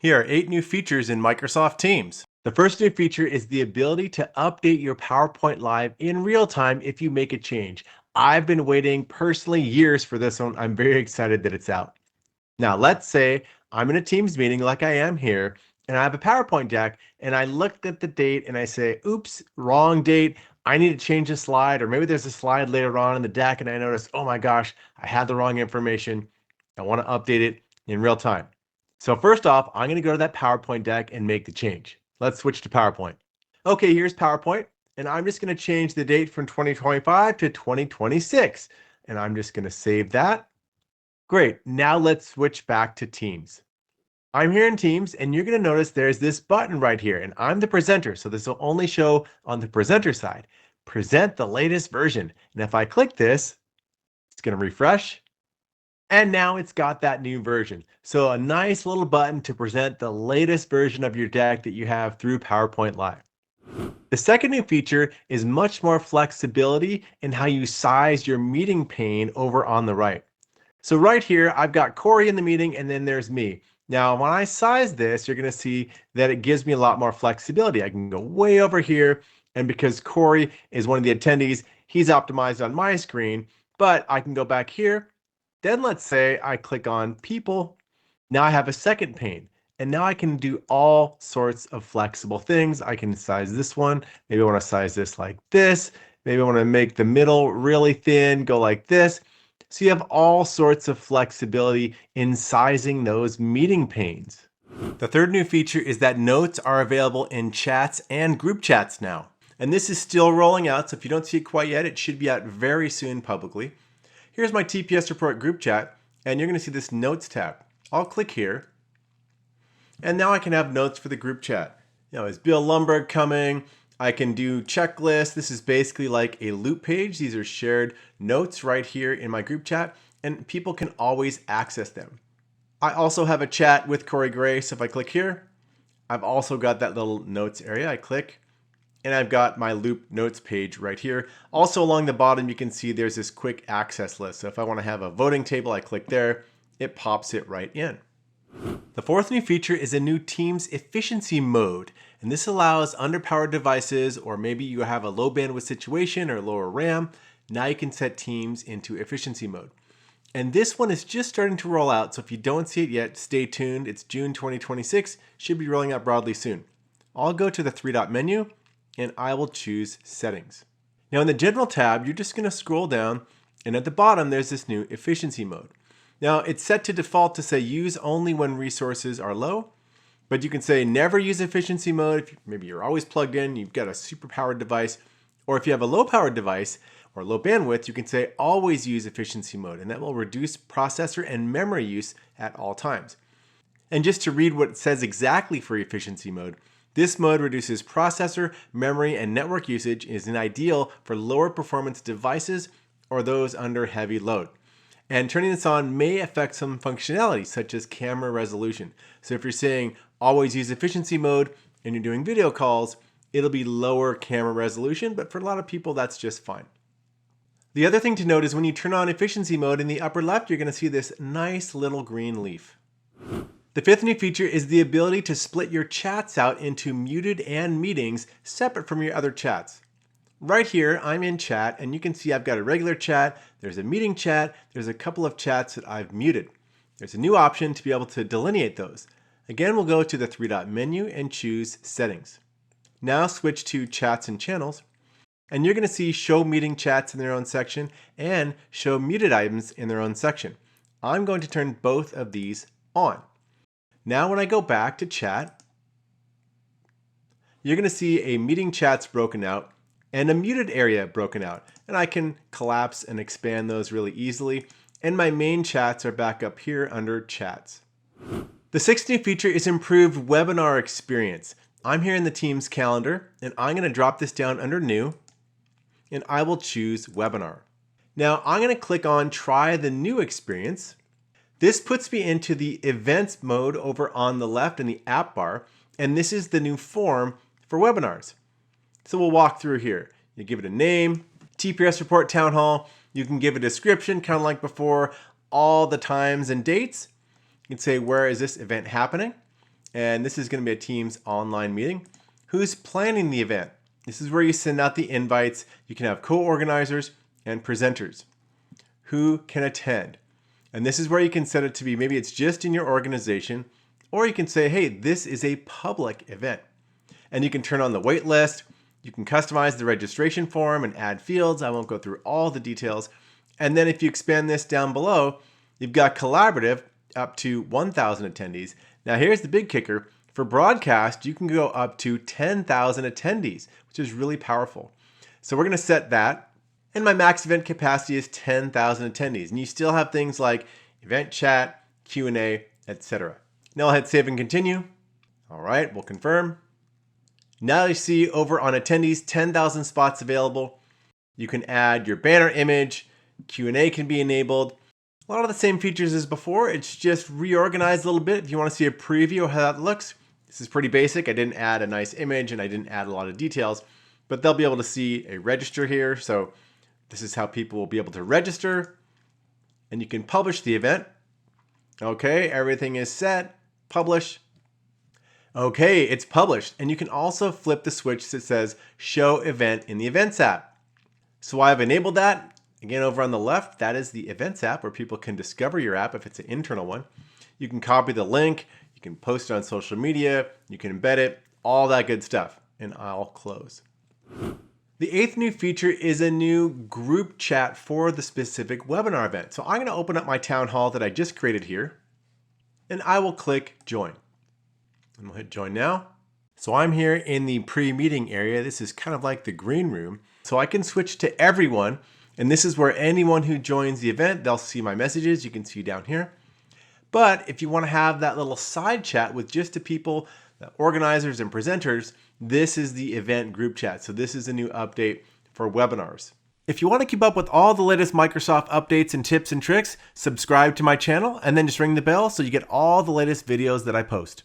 Here are 8 new features in Microsoft Teams. The first new feature is the ability to update your PowerPoint Live in real time if you make a change. I've been waiting personally years for this one. I'm very excited that it's out. Now, let's say I'm in a Teams meeting like I am here, and I have a PowerPoint deck, and I looked at the date and I say, oops, wrong date. I need to change a slide, or maybe there's a slide later on in the deck, and I notice, oh my gosh, I had the wrong information. I want to update it in real time. So first off, I'm going to go to that PowerPoint deck and make the change. Let's switch to PowerPoint. Okay, here's PowerPoint, and I'm just going to change the date from 2025 to 2026, and I'm just going to save that. Great, now let's switch back to Teams. I'm here in Teams, and you're going to notice there's this button right here, and I'm the presenter, so this will only show on the presenter side. Present the latest version. And if I click this, it's going to refresh, and now it's got that new version. So a nice little button to present the latest version of your deck that you have through PowerPoint Live. The second new feature is much more flexibility in how you size your meeting pane over on the right. So right here, I've got Corey in the meeting, and then there's me. Now, when I size this, you're going to see that it gives me a lot more flexibility. I can go way over here, and because Corey is one of the attendees, he's optimized on my screen, but I can go back here. Then let's say I click on people. Now I have a second pane, and now I can do all sorts of flexible things. I can size this one. Maybe I want to size this like this. Maybe I want to make the middle really thin, go like this. So you have all sorts of flexibility in sizing those meeting panes. The third new feature is that notes are available in chats and group chats now. And this is still rolling out, so if you don't see it quite yet, it should be out very soon publicly. Here's my TPS report group chat, and you're going to see this notes tab. I'll click here, and now I can have notes for the group chat. Is Bill Lumberg coming? I can do checklists. This is basically like a loop page. These are shared notes right here in my group chat, and people can always access them. I also have a chat with Corey Gray, so if I click here, I've also got that little notes area. I click, and I've got my loop notes page right here. Also along the bottom, you can see there's this quick access list. So if I want to have a voting table, I click there, it pops it right in. The fourth new feature is a new Teams efficiency mode, and this allows underpowered devices, or maybe you have a low bandwidth situation or lower RAM. Now you can set Teams into efficiency mode. And this one is just starting to roll out, so if you don't see it yet, stay tuned. It's June 2026, should be rolling out broadly soon. I'll go to the three-dot menu, and I will choose Settings. Now in the General tab, you're just going to scroll down, and at the bottom there's this new efficiency mode. Now it's set to default to say use only when resources are low, but you can say never use efficiency mode if maybe you're always plugged in, you've got a super powered device, or if you have a low powered device or low bandwidth, you can say always use efficiency mode, and that will reduce processor and memory use at all times. And just to read what it says exactly for efficiency mode, this mode reduces processor, memory, and network usage, is ideal for lower performance devices or those under heavy load. And turning this on may affect some functionality, such as camera resolution. So if you're saying always use efficiency mode and you're doing video calls, it'll be lower camera resolution, but for a lot of people, that's just fine. The other thing to note is when you turn on efficiency mode in the upper left, you're going to see this nice little green leaf. The fifth new feature is the ability to split your chats out into muted and meetings separate from your other chats. Right here, I'm in chat, and you can see I've got a regular chat, there's a meeting chat, there's a couple of chats that I've muted. There's a new option to be able to delineate those. Again, we'll go to the three-dot menu and choose Settings. Now switch to Chats and Channels, and you're going to see Show Meeting Chats in their own section and Show Muted Items in their own section. I'm going to turn both of these on. Now when I go back to chat, you're going to see a meeting chats broken out and a muted area broken out. And I can collapse and expand those really easily. And my main chats are back up here under chats. The sixth new feature is improved webinar experience. I'm here in the Teams calendar, and I'm going to drop this down under new, and I will choose webinar. Now I'm going to click on try the new experience. This puts me into the events mode over on the left in the app bar, and this is the new form for webinars. So we'll walk through here. You give it a name, TPS report town hall. You can give a description, kind of like before, all the times and dates. You can say, where is this event happening? And this is going to be a Teams online meeting. Who's planning the event? This is where you send out the invites. You can have co-organizers and presenters. Who can attend? And this is where you can set it to be, maybe it's just in your organization, or you can say, hey, this is a public event. And you can turn on the wait list. You can customize the registration form and add fields. I won't go through all the details. And then if you expand this down below, you've got collaborative up to 1,000 attendees. Now here's the big kicker. For broadcast, you can go up to 10,000 attendees, which is really powerful. So we're going to set that. And my max event capacity is 10,000 attendees. And you still have things like event chat, Q&A, etc. Now I'll hit save and continue. All right, we'll confirm. Now you see over on attendees, 10,000 spots available. You can add your banner image, Q&A can be enabled. A lot of the same features as before, it's just reorganized a little bit. If you want to see a preview of how that looks, this is pretty basic. I didn't add a nice image and I didn't add a lot of details, but they'll be able to see a register here. So this is how people will be able to register, and you can publish the event. Okay, everything is set, publish. Okay, it's published, and you can also flip the switch that says show event in the Events app. So I've enabled that. Again, over on the left, that is the Events app where people can discover your app if it's an internal one. You can copy the link, you can post it on social media, you can embed it, all that good stuff, and I'll close. The eighth new feature is a new group chat for the specific webinar event. So I'm going to open up my town hall that I just created here, and I will click join. And we'll hit join now. So I'm here in the pre-meeting area. This is kind of like the green room. So I can switch to everyone, and this is where anyone who joins the event, they'll see my messages. You can see down here. But if you want to have that little side chat with just the people, the organizers and presenters, this is the event group chat. So this is a new update for webinars. If you want to keep up with all the latest Microsoft updates and tips and tricks, subscribe to my channel and then just ring the bell so you get all the latest videos that I post.